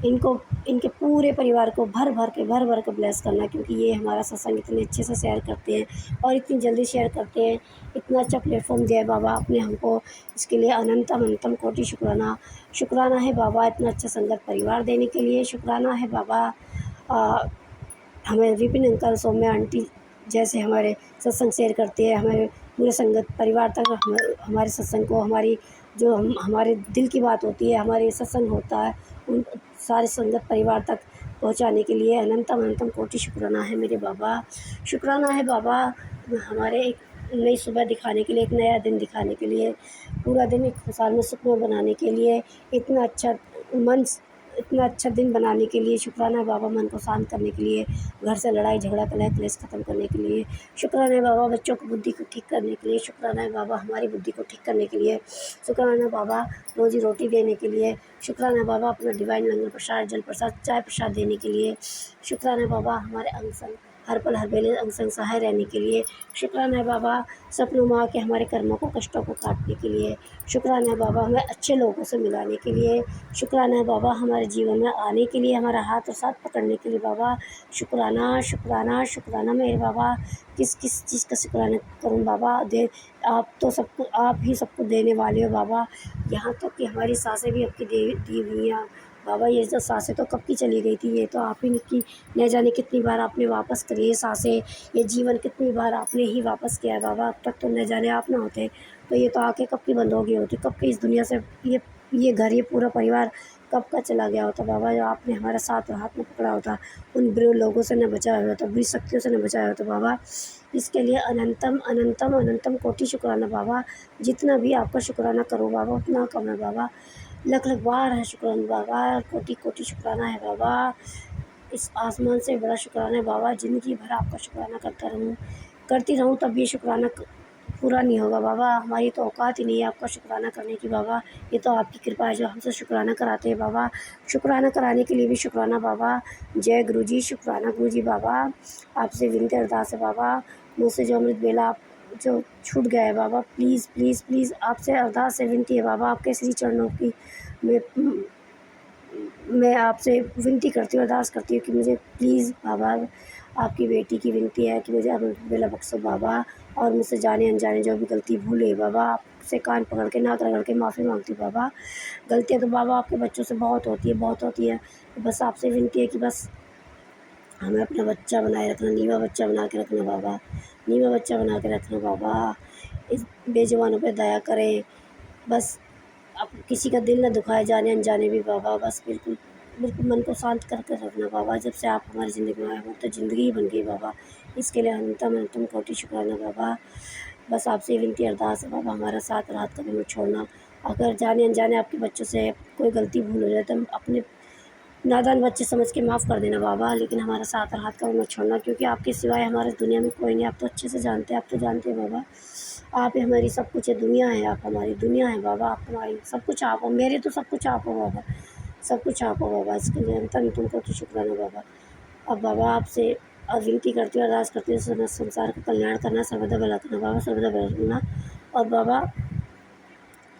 D: इनके पूरे परिवार को भर भर के ब्लेस करना, क्योंकि ये हमारा सत्संग इतने अच्छे से शेयर करते हैं और इतनी जल्दी शेयर करते हैं। इतना अच्छा प्लेटफॉर्म दिया है बाबा आपने हमको, इसके लिए अनंतम कोटि शुक्राना है बाबा। इतना अच्छा संगत परिवार देने के लिए शुक्राना है बाबा। हमें विपिन अंकल, सौम्या आंटी जैसे हमारे सत्संग शेयर करते हैं, हमारे पूरे संगत परिवार तक हमारे सत्संग को, हमारे दिल की बात होती है, हमारे सत्संग होता है, उन सारे संगत परिवार तक पहुंचाने के लिए अनंतम कोटि शुक्राना है मेरे बाबा। शुक्राना है बाबा, हमारे एक नई सुबह दिखाने के लिए, एक नया दिन दिखाने के लिए, पूरा दिन एक खुशहाल में सुखमय बनाने के लिए, इतना अच्छा दिन बनाने के लिए शुक्राना है बाबा। मन को शांत करने के लिए, घर से लड़ाई झगड़ा कलह क्लेश ख़त्म करने के लिए शुक्राना है बाबा। बच्चों की बुद्धि को ठीक करने के लिए शुक्राना है बाबा। हमारी बुद्धि को ठीक करने के लिए शुक्राना है बाबा। रोजी रोटी देने के लिए शुक्राना है बाबा। अपना डिवाइन लंगर प्रसाद, जल प्रसाद, चाय प्रसाद देने के लिए शुक्राना है बाबा। हमारे अंग संग हर पल हर बेले अंग संग सहाय रहने के लिए शुक्राना है बाबा। सपनों में आके हमारे कर्मों को, कष्टों को काटने के लिए शुक्राना है बाबा। हमें अच्छे लोगों से मिलाने के लिए शुक्राना है बाबा। हमारे जीवन में आने के लिए, हमारा हाथ और साथ पकड़ने के लिए बाबा शुक्राना शुक्राना शुक्राना मेरे बाबा। किस किस चीज़ का शुक्राना करूं बाबा? आप ही सबको देने वाले हो बाबा। यहाँ तक कि हमारी सांसें भी आपकी दी हुई हैं बाबा। ये जो सांसें तो कब की चली गई थी, ये तो आप ही की, न जाने कितनी बार आपने वापस करी है सांसें। ये जीवन कितनी बार आपने ही वापस किया है बाबा। अब तक तो न जाने आप ना होते तो ये तो आके कब की बंद हो गई होती, कब की इस दुनिया से ये घर, ये पूरा परिवार कब का चला गया होता बाबा। जो आपने हमारा साथ और हाथ में पकड़ा होता, उन बुरे लोगों से न बचाया होता, बुरी शक्तियों से न बचाया होता बाबा। इसके लिए अनंतम कोटि शुक्राना बाबा। जितना भी आपका शुक्राना करो बाबा उतना कम है बाबा। लख लख बार है शुक्राना बाबा, कोटि कोटि शुक्राना है बाबा। इस आसमान से बड़ा शुक्राना है बाबा। ज़िंदगी भर आपका शुक्राना करती रहूँ तब ये शुक्राना पूरा नहीं होगा बाबा। हमारी तो औकात ही नहीं है आपका शुक्राना करने की बाबा। ये तो आपकी कृपा है जो हमसे शुक्राना कराते हैं बाबा। शुक्राना कराने के लिए भी शुक्राना बाबा। जय गुरुजी, शुक्राना गुरुजी बाबा। आपसे विनती अरदास है बाबा, मुझसे जो अमृत बेला जो छूट गया है बाबा, प्लीज़ प्लीज़ प्लीज़ आपसे अरदास है, विनती है बाबा। आपके श्री चरणों की मैं आपसे विनती करती हूँ, अरदास करती हूँ कि मुझे प्लीज़ बाबा, आपकी बेटी की विनती है कि मुझे अमृत बेला बख्शो बाबा। और मुझसे जाने अनजाने जो भी गलती भूल है बाबा, आपसे कान पकड़ के, नाक रगड़ के माफ़ी मांगती हूँ बाबा। गलतियाँ तो बाबा आपके बच्चों से बहुत होती है। तो बस आपसे विनती है कि बस हमें अपना बच्चा बनाए रखना, नीवा बच्चा बना के रखना बाबा, नीवा बच्चा बना के रखना बाबा। इस बेजुबानों पे दया करें बस। अब किसी का दिल न दुखाए, जाने अनजाने भी बाबा। बस बिल्कुल मन को शांत करके रखना बाबा। जब से आप हमारी ज़िंदगी में आए हो तो ज़िंदगी ही बन गई बाबा। इसके लिए अनंतम कोटि शुक्राना बाबा। बस आपसे विनती अरदास है बाबा, हमारा साथ और हाथ कभी मत छोड़ना। अगर जाने अनजाने आपके बच्चों से कोई गलती भूल हो जाए तो अपने नादान बच्चे समझ के माफ़ कर देना बाबा, लेकिन हमारा साथ और हाथ कभी मत छोड़ना, क्योंकि आपके सिवाय हमारे दुनिया में कोई नहीं। आप तो अच्छे से जानते हैं, आप तो जानते हैं बाबा, आप ही हमारी सब कुछ है, दुनिया है, आप हमारी दुनिया है बाबा। आप हमारी सब कुछ आप हो, मेरे तो सब कुछ आप हो बाबा, सब कुछ आप हो बाबा। इसके लिए अंतन तुमको तो शुक्राना बाबा। अब बाबा आपसे विनती करती हूँ, अरदास करती हूँ, संसार का कल्याण करना, सर्वदा भला करना बाबा, सर्वदा भला करना। और बाबा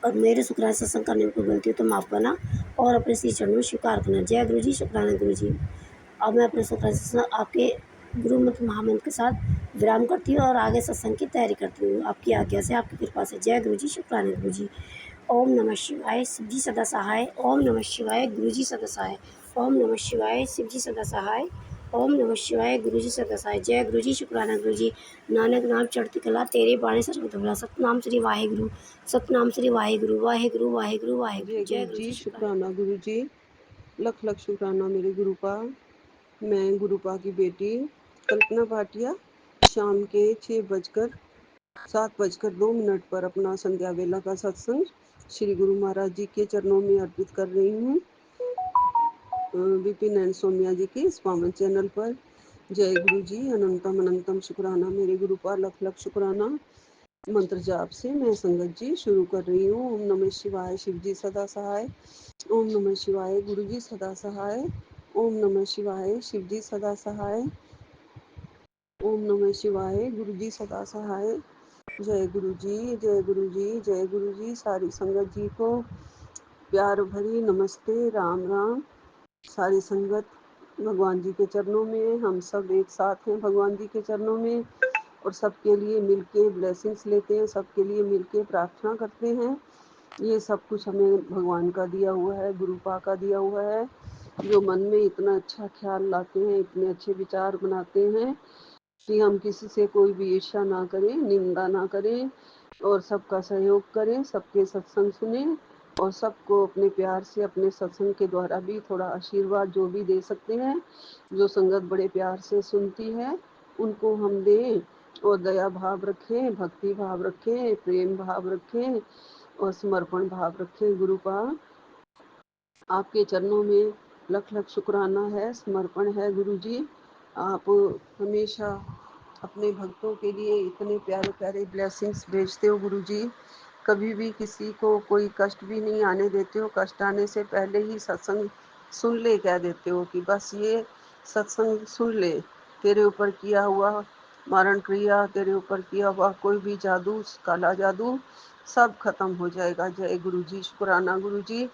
D: और मेरे शुक्राना सत्संग करने में कोई गलती हो तो माफ़ करना और अपने श्री चरणों में स्वीकार करना। जय गुरु जी, शुक्राना गुरु जी। अब मैं अपने शुक्राना सत्संग आपके गुरु मंत्र महामंत्र के साथ विराम करती हूँ और आगे सत्संग की तैयारी करती हूँ आपकी आज्ञा से, आपकी कृपा से। जय गुरु जी, शुक्राना गुरु जी। ओम नमः शिवाय, शिव जी सदा सहाय। ओम नमः शिवाय, गुरु जी सदा सहाय। ओम नमः शिवाय, शिव जी सदा सहाय। ओम नमः शिवाय, गुरु जी सदा सहाय। जय गुरु जी, शुक्राना गुरु जी। नानक नाम चढ़ती कला तेरे बाणी सतगुरु भला। सतनाम श्री वाहेगुरु, सतनाम श्री वाहेगुरु, वाहेगुरु वाहेगुरु वाहेगुरु।
E: जय
D: जय
E: गुरु
D: गुरु जी,
E: जी,
D: शुक्राना।
E: शुक्राना गुरु जी। लख लख शुक्राना मेरे गुरुपा। मैं गुरुपा की बेटी कल्पना भाटिया शाम के 7:02 पर अपना संध्या वेला का सत्संग श्री गुरु महाराज जी के चरणों में अर्पित कर रही हूँ, विपिन एंड सोमिया जी के इस पावन चैनल पर। जय गुरु जी, अनंतम अनंतम शुक्राना मेरे गुरुपा, लख लख शुक्राना। मंत्र जाप से मैं संगत जी शुरू कर रही हूँ। ओम नमः शिवाय, शिव जी सदा सहाय। ओम नमः शिवाय, गुरु जी सदा सहाय। ओम नमः शिवाय, शिव जी सदा सहाय। ओम नमः शिवाय, गुरु जी सदा सहाय। जय गुरु जी, जय गुरु जी, जय गुरु जी। सारी संगत जी को प्यार भरी नमस्ते, राम राम। सारी संगत भगवान जी के चरणों में, हम सब एक साथ हैं भगवान जी के चरणों में और सबके लिए मिलके ब्लेसिंग्स लेते हैं, सबके लिए मिलके प्रार्थना करते हैं। ये सब कुछ हमें भगवान का दिया हुआ है, गुरुपा का दिया हुआ है, जो मन में इतना अच्छा ख्याल लाते हैं, इतने अच्छे विचार बनाते हैं कि हम किसी से कोई भी ईर्ष्या ना करें, निंदा ना करें और सबका सहयोग करें, सबके सत्संग सुने और सबको अपने प्यार से अपने सत्संग के द्वारा भी थोड़ा आशीर्वाद जो भी दे सकते हैं, जो संगत बड़े प्यार से सुनती है उनको हम दें और दया भाव रखें, भक्ति भाव रखें, प्रेम भाव रखें और समर्पण भाव रखें। गुरुपा आपके चरणों में लख लख शुक्राना है, समर्पण है गुरु जी। आप हमेशा अपने भक्तों के लिए इतने प्यारे प्यारे ब्लेसिंग्स भेजते हो गुरु जी। कभी भी किसी को कोई कष्ट भी नहीं आने देते हो, कष्ट आने से पहले ही सत्संग सुन ले कह देते हो कि बस ये सत्संग सुन ले, तेरे ऊपर किया हुआ मारण क्रिया, तेरे ऊपर किया हुआ कोई भी जादू, काला जादू सब खत्म हो जाएगा। जय गुरु जी, शुक्राना गुरु जी।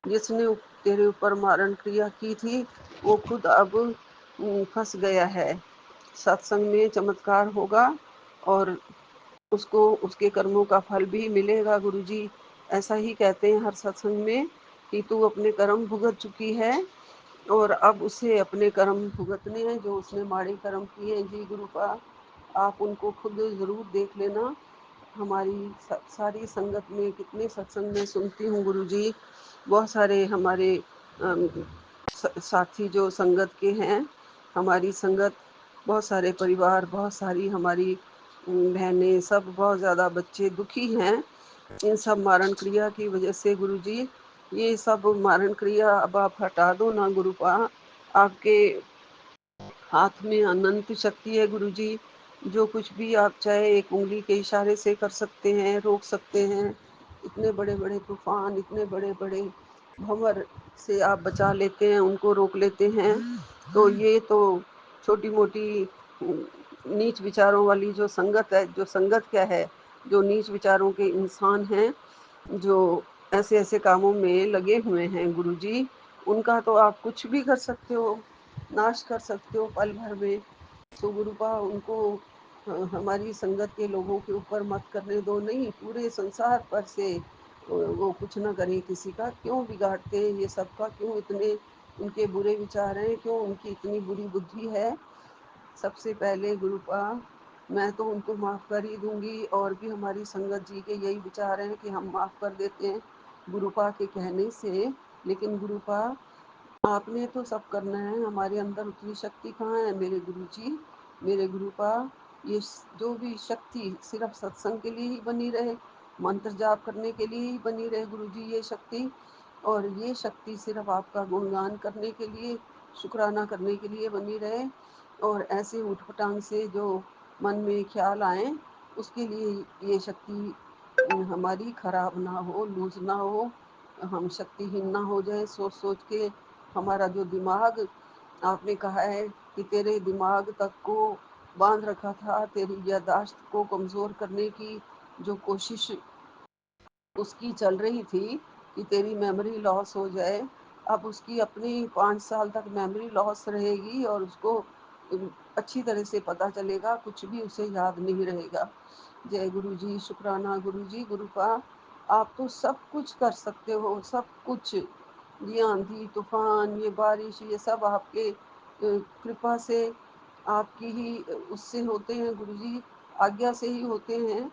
E: जिसने तेरे ऊपर मारण क्रिया की थी वो खुद अब फंस गया है। सत्संग में चमत्कार होगा और उसको उसके कर्मों का फल भी मिलेगा गुरुजी। ऐसा ही कहते हैं हर सत्संग में कि तू अपने कर्म भुगत चुकी है और अब उसे अपने कर्म भुगतने हैं जो उसने माड़े कर्म किए हैं। जी गुरुपा आप उनको खुद ज़रूर देख लेना। हमारी सारी संगत में कितने सत्संग में सुनती हूँ गुरुजी, बहुत सारे हमारे साथी जो संगत के हैं, हमारी संगत, बहुत सारे परिवार, बहुत सारी हमारी बहनें, सब बहुत ज़्यादा बच्चे दुखी हैं इन सब मारण क्रिया की वजह से गुरुजी। ये सब मारण क्रिया अब आप हटा दो ना गुरुपा। आपके हाथ में अनंत शक्ति है गुरुजी, जो कुछ भी आप चाहे एक उंगली के इशारे से कर सकते हैं, रोक सकते हैं। इतने बड़े बड़े तूफान, इतने बड़े बड़े भंवर से आप बचा लेते हैं, उनको रोक लेते हैं। तो ये तो छोटी मोटी नीच विचारों वाली जो संगत है, जो संगत क्या है, जो नीच विचारों के इंसान हैं, जो ऐसे ऐसे कामों में लगे हुए हैं गुरुजी, उनका तो आप कुछ भी कर सकते हो, नाश कर सकते हो पल भर में। तो गुरुपा उनको हमारी संगत के लोगों के ऊपर मत करने दो। नहीं, पूरे संसार पर से वो कुछ ना करें किसी का। क्यों बिगाड़ते हैं ये सबका, क्यों इतने उनके बुरे विचार हैं, क्यों उनकी इतनी बुरी बुद्धि है। सबसे पहले गुरुपा मैं तो उनको माफ़ कर ही दूंगी और भी हमारी संगत जी के यही विचार हैं कि हम माफ़ कर देते हैं गुरुपा के कहने से। लेकिन गुरुपा आपने तो सब करना है, हमारे अंदर उतनी शक्ति कहाँ है मेरे गुरुजी, मेरे गुरुपा। ये जो भी शक्ति सिर्फ सत्संग के लिए ही बनी रहे, मंत्र जाप करने के लिए ही बनी रहे गुरुजी ये शक्ति। और ये शक्ति सिर्फ आपका गुणगान करने के लिए, शुक्राना करने के लिए बनी रहे। और ऐसे उठपटांग से जो मन में ख्याल आए उसके लिए ये शक्ति हमारी खराब ना हो, लूज ना हो, हम शक्तिहीन ना हो जाए सोच सोच के। हमारा जो दिमाग, आपने कहा है कि तेरे दिमाग तक को बांध रखा था, तेरी याददाश्त को कमज़ोर करने की जो कोशिश उसकी चल रही थी कि तेरी मेमोरी लॉस हो जाए। अब उसकी अपनी 5 साल तक मेमोरी लॉस रहेगी और उसको अच्छी तरह से पता चलेगा, कुछ भी उसे याद नहीं रहेगा। जय गुरु जी, शुक्राना गुरु जी, गुरुपा आप तो सब कुछ कर सकते हो, सब कुछ। ये आंधी तूफान, ये बारिश, ये सब आपके कृपा से, आपकी ही उससे होते हैं गुरु जी, आज्ञा से ही होते हैं।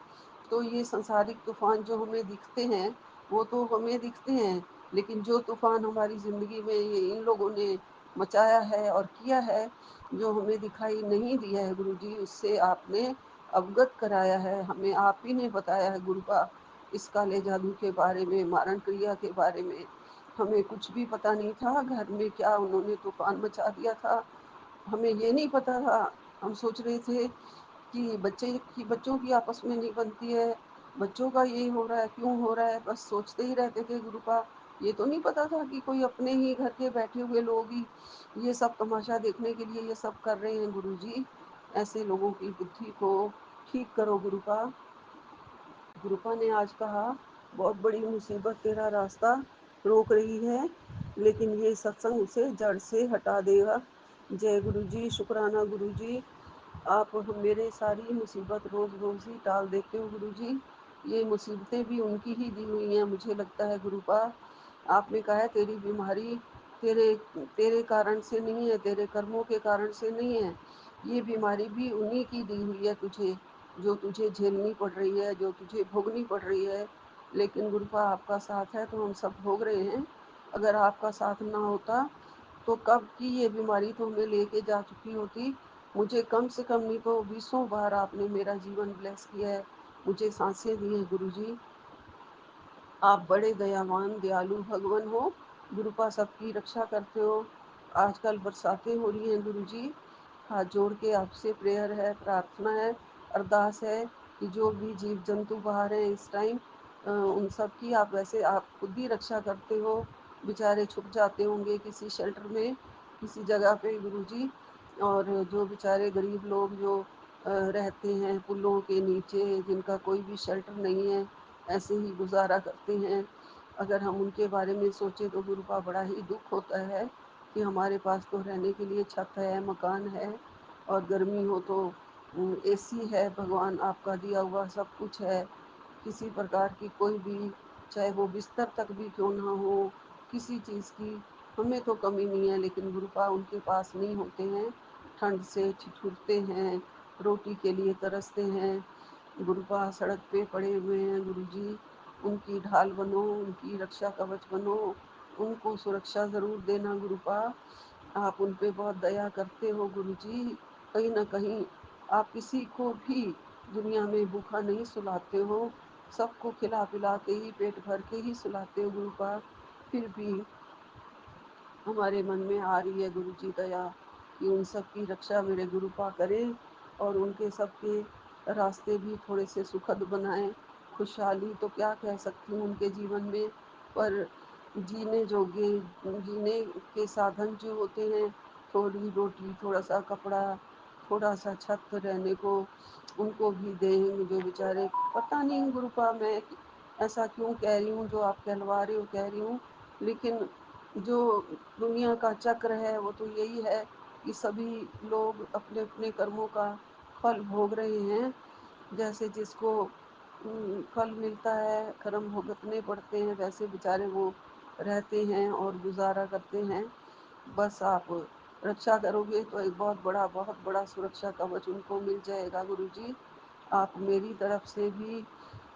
E: तो ये संसारिक तूफान जो हमें दिखते हैं वो तो हमें दिखते हैं, लेकिन जो तूफान हमारी ज़िंदगी में ये इन लोगों ने मचाया है और किया है, जो हमें दिखाई नहीं दिया है गुरु जी, उससे आपने अवगत कराया है हमें। आप ही ने बताया है गुरुपा इस काले जादू के बारे में, मारण क्रिया के बारे में। हमें कुछ भी पता नहीं था, घर में क्या उन्होंने तूफान मचा दिया था हमें ये नहीं पता था। हम सोच रहे थे कि बच्चों की आपस में नहीं बनती है, बच्चों का ये हो रहा है, क्यों हो रहा है, बस सोचते ही रहते थे गुरुपा। ये तो नहीं पता था कि कोई अपने ही घर के बैठे हुए लोग ही ये सब तमाशा देखने के लिए ये सब कर रहे हैं गुरु जी। ऐसे लोगों की बुद्धि को ठीक करो गुरुपा। गुरुपा ने आज कहा बहुत बड़ी मुसीबत तेरा रास्ता रोक रही है, लेकिन ये सत्संग उसे जड़ से हटा देगा। जय गुरु जी, शुक्राना गुरु जी। आप मेरे सारी मुसीबत रोज़ रोज़ ही टाल देते हो गुरु जी। ये मुसीबतें भी उनकी ही दी हुई हैं मुझे लगता है गुरुपा। आपने कहा है तेरी बीमारी तेरे तेरे कारण से नहीं है, तेरे कर्मों के कारण से नहीं है। ये बीमारी भी उन्हीं की दी हुई है तुझे, जो तुझे झेलनी पड़ रही है, जो तुझे भोगनी पड़ रही है। लेकिन गुरुपा आपका साथ है तो हम सब भोग रहे हैं। अगर आपका साथ ना होता तो कब की ये बीमारी तो हमें लेके जा चुकी होती। मुझे कम से कम नहीं तो 20 बार आपने मेरा जीवन ब्लेस किया है, मुझे सांसें दी हैं गुरु जी। आप बड़े दयावान दयालु भगवान हो गुरुपा, सबकी रक्षा करते हो। आजकल बरसातें हो रही हैं गुरु जी, हाथ जोड़ के आपसे प्रेयर है, प्रार्थना है, अरदास है कि जो भी जीव जंतु बाहर हैं इस टाइम उन सब की आप वैसे आप खुद ही रक्षा करते हो। बेचारे छुप जाते होंगे किसी शेल्टर में, किसी जगह पे गुरु जी। और जो बेचारे गरीब लोग जो रहते हैं पुलों के नीचे, जिनका कोई भी शेल्टर नहीं है, ऐसे ही गुजारा करते हैं। अगर हम उनके बारे में सोचें तो गुरुपा बड़ा ही दुख होता है कि हमारे पास तो रहने के लिए छत है, मकान है, और गर्मी हो तो एसी है, भगवान आपका दिया हुआ सब कुछ है। किसी प्रकार की कोई भी, चाहे वो बिस्तर तक भी क्यों ना हो, किसी चीज़ की हमें तो कमी नहीं है, लेकिन गुरुपा उनके पास नहीं होते हैं, ठंड से ठिठुरते हैं, रोटी के लिए तरसते हैं। गुरुपा सड़क पे पड़े हुए हैं गुरुजी, उनकी ढाल बनो, उनकी रक्षा कवच बनो, उनको सुरक्षा ज़रूर देना गुरुपा। आप उन पे बहुत दया करते हो गुरुजी। कहीं ना कहीं आप किसी को भी दुनिया में भूखा नहीं सुलाते हो, सबको खिला पिला के ही पेट भर के ही सुलाते हो गुरुपा। फिर भी हमारे मन में आ रही है गुरु जी दया कि उन सब की रक्षा मेरे गुरुपा करें और उनके सबके रास्ते भी थोड़े से सुखद बनाएं। खुशहाली तो क्या कह सकती हूँ उनके जीवन में, पर जीने जोगे, जीने के साधन जो होते हैं, थोड़ी रोटी, थोड़ा सा कपड़ा, थोड़ा सा छत रहने को, उनको भी दें जो बेचारे। पता नहीं गुरुपा मैं ऐसा क्यों कह रही हूँ, जो आप कहलवा रहे हो कह रही हूँ, लेकिन जो दुनिया का चक्र है वो तो यही है कि सभी लोग अपने अपने कर्मों का फल भोग रहे हैं। जैसे जिसको फल मिलता है, कर्म भुगतने पड़ते हैं, वैसे बेचारे वो रहते हैं और गुजारा करते हैं। बस आप रक्षा करोगे तो एक बहुत बड़ा सुरक्षा कवच उनको मिल जाएगा गुरुजी। आप मेरी तरफ से भी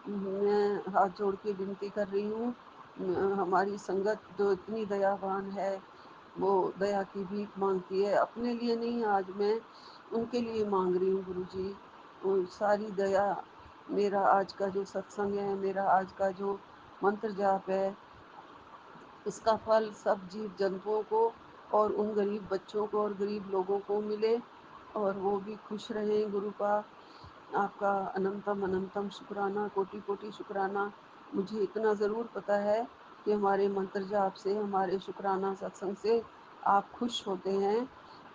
E: मैं हाथ जोड़ के विनती कर रही हूँ, हमारी संगत जो इतनी दयावान है वो दया की भीख मांगती है, अपने लिए नहीं, आज मैं उनके लिए मांग रही हूँ गुरुजी। वो सारी दया, मेरा आज का जो सत्संग है, मेरा आज का जो मंत्र जाप है, इसका फल सब जीव जंतुओं को और उन गरीब बच्चों को और गरीब लोगों को मिले और वो भी खुश रहें गुरुपा। आपका अनंतम अनंतम शुक्राना, कोटि कोटि शुक्राना। मुझे इतना ज़रूर पता है कि हमारे मंत्र जाप से, हमारे शुक्राना सत्संग से आप खुश होते हैं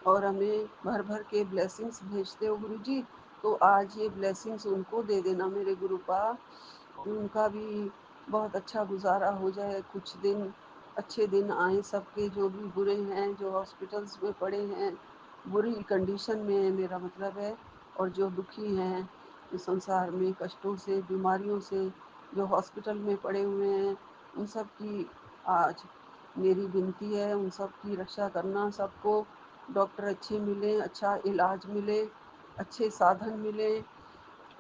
E: और हमें भर भर के ब्लेसिंग्स भेजते हो गुरुजी। तो आज ये ब्लेसिंग्स उनको दे देना मेरे गुरुपा, उनका भी बहुत अच्छा गुजारा हो जाए, कुछ दिन अच्छे दिन आए सबके, जो भी बुरे हैं, जो हॉस्पिटल्स में पड़े हैं, बुरी कंडीशन में है मेरा मतलब है, और जो दुखी हैं इस संसार में कष्टों से, बीमारियों से, जो हॉस्पिटल में पड़े हुए हैं, उन सब की आज मेरी विनती है, उन सब की रक्षा करना, सबको डॉक्टर अच्छे मिले, अच्छा इलाज मिले, अच्छे साधन मिले,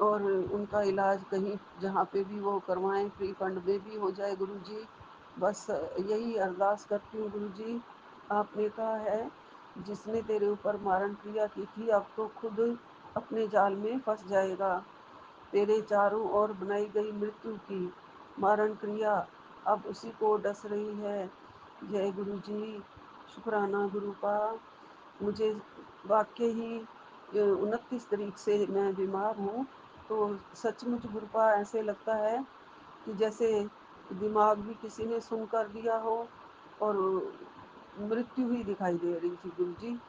E: और उनका इलाज कहीं जहाँ पे भी वो करवाएं फ्री फंड में भी हो जाए गुरुजी। बस यही अरदास करती हूँ गुरुजी। आपने कहा है जिसने तेरे ऊपर मारण क्रिया की थी अब तो खुद अपने जाल में फंस जाएगा। तेरे चारों ओर बनाई गई मृत्यु की मारण क्रिया अब उसी को डस रही है। जय गुरु जी। शुक्राना गुरु का। मुझे वाकई ही 29 तारीख से मैं बीमार हूँ, तो सचमुच गुरुपा ऐसे लगता है कि जैसे दिमाग भी किसी ने सुन कर दिया हो, और मृत्यु ही दिखाई दे रही थी गुरुजी।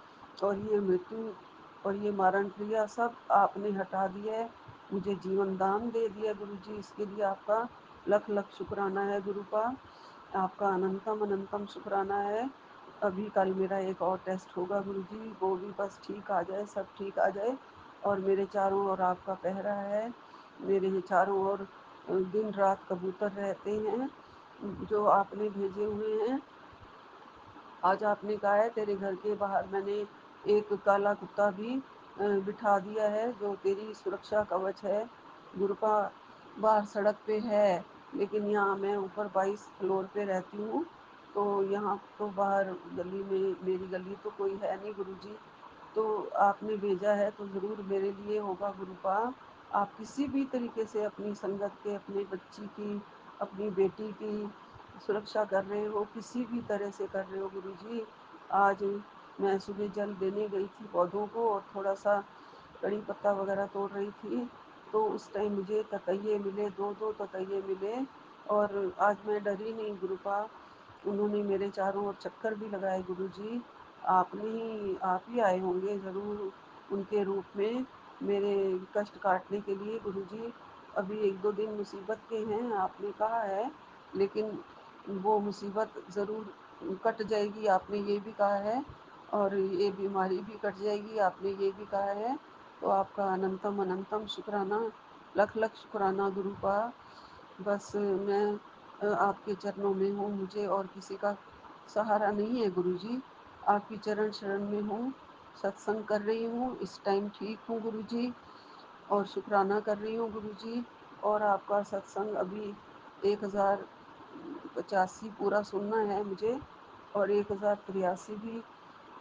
E: और ये मृत्यु और ये मारण क्रिया सब आपने हटा दिया है, मुझे जीवन दान दे दिया गुरुजी। इसके लिए आपका लख लख शुक्राना है गुरुपा, आपका अनंतम अनंतम शुक्राना है। अभी कल मेरा एक और टेस्ट होगा गुरुजी, वो भी बस ठीक आ जाए, सब ठीक आ जाए। और मेरे चारों ओर आपका पहरा है, मेरे चारों ओर दिन रात कबूतर रहते हैं जो आपने भेजे हुए हैं। आज आपने कहा है तेरे घर के बाहर मैंने एक काला कुत्ता भी बिठा दिया है, जो तेरी सुरक्षा कवच है गुरुपा। बाहर सड़क पे है, लेकिन यहाँ मैं ऊपर 22 फ्लोर पे रहती हूँ, तो यहाँ तो बाहर गली में, मेरी गली तो कोई है नहीं गुरुजी। तो आपने भेजा है तो ज़रूर मेरे लिए होगा गुरुपा। आप किसी भी तरीके से अपनी संगत के, अपने बच्ची की, अपनी बेटी की सुरक्षा कर रहे हो, किसी भी तरह से कर रहे हो गुरुजी। आज मैं सुबह जल देने गई थी पौधों को, और थोड़ा सा कड़ी पत्ता वगैरह तोड़ रही थी, तो उस टाइम मुझे ततैये मिले, दो दो ततैये मिले। और आज मैं डरी नहीं गुरुपा। उन्होंने मेरे चारों ओर चक्कर भी लगाए गुरुजी। आप ही आए होंगे ज़रूर उनके रूप में मेरे कष्ट काटने के लिए गुरुजी। अभी 1-2 दिन मुसीबत के हैं आपने कहा है, लेकिन वो मुसीबत ज़रूर कट जाएगी आपने ये भी कहा है, और ये बीमारी भी कट जाएगी आपने ये भी कहा है। तो आपका अनंतम अनंतम शुक्राना, लख लख शुक्राना गुरुपा। बस मैं आपके चरणों में हूँ, मुझे और किसी का सहारा नहीं है गुरुजी। आपकी चरण शरण में हूँ, सत्संग कर रही हूँ, इस टाइम ठीक हूँ गुरुजी, और शुक्राना कर रही हूँ गुरुजी। और आपका सत्संग अभी 1085 पूरा सुनना है मुझे, और 1083 भी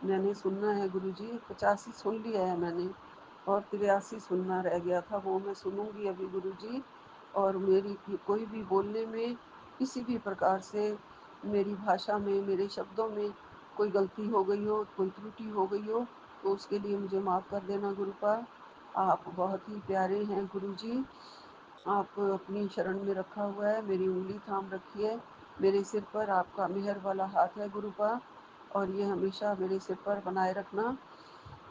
E: मैंने सुनना है गुरुजी। 85 सुन लिया है मैंने, और 83 सुनना रह गया था, वो मैं सुनूंगी अभी गुरुजी। और मेरी कोई भी बोलने में किसी भी प्रकार से, मेरी भाषा में, मेरे शब्दों में कोई गलती हो गई हो, कोई त्रुटि हो गई हो, तो उसके लिए मुझे माफ़ कर देना गुरुपा। आप बहुत ही प्यारे हैं गुरुजी। आप अपनी शरण में रखा हुआ है, मेरी उंगली थाम रखी है, मेरे सिर पर आपका मेहर वाला हाथ है गुरुपा, और ये हमेशा मेरे सिर पर बनाए रखना।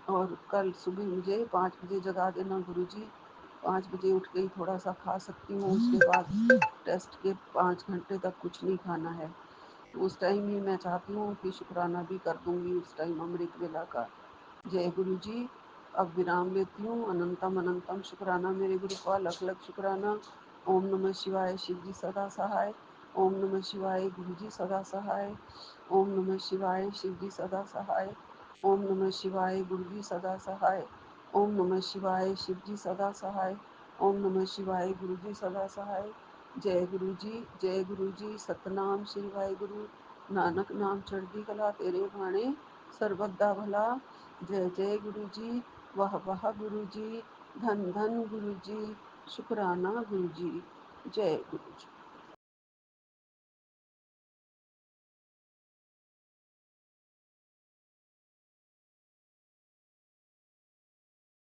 E: और कल सुबह मुझे 5 बजे जगा देना गुरुजी। 5 बजे उठ के ही थोड़ा सा खा सकती हूँ, उसके बाद टेस्ट के 5 घंटे तक कुछ नहीं खाना है। तो उस टाइम ही मैं चाहती हूँ कि शुक्राना भी कर दूँगी उस टाइम अमृत वेला का। जय गुरु जी। अब विराम लेती हूँ। अनंतम अनंतम शुक्राना मेरे गुरु का, लख लख शुक्राना। ओम नमः शिवाय, शिव जी सदा सहाय। ओम नमः शिवाय, गुरु जी सदा सहाय। ओम नमः शिवाय, शिव जी सदा सहाय। ओम नमः शिवाय, गुरु जी सदा सहाय। ओम नमः शिवाय, शिव जी सदा सहाय। ओम नमः शिवाय, गुरु जी सदा सहाय। जय गुरु जी, जय गुरु जी। सतनाम श्री वाहिगुरु। नानक नाम चढ़दी कला, तेरे भाणे सर्वदा भला। जय जय गुरु जी, वाह वाह गुरु जी, धन धन गुरु जी, शुक्राना गुरु जी। जय गुरु जी।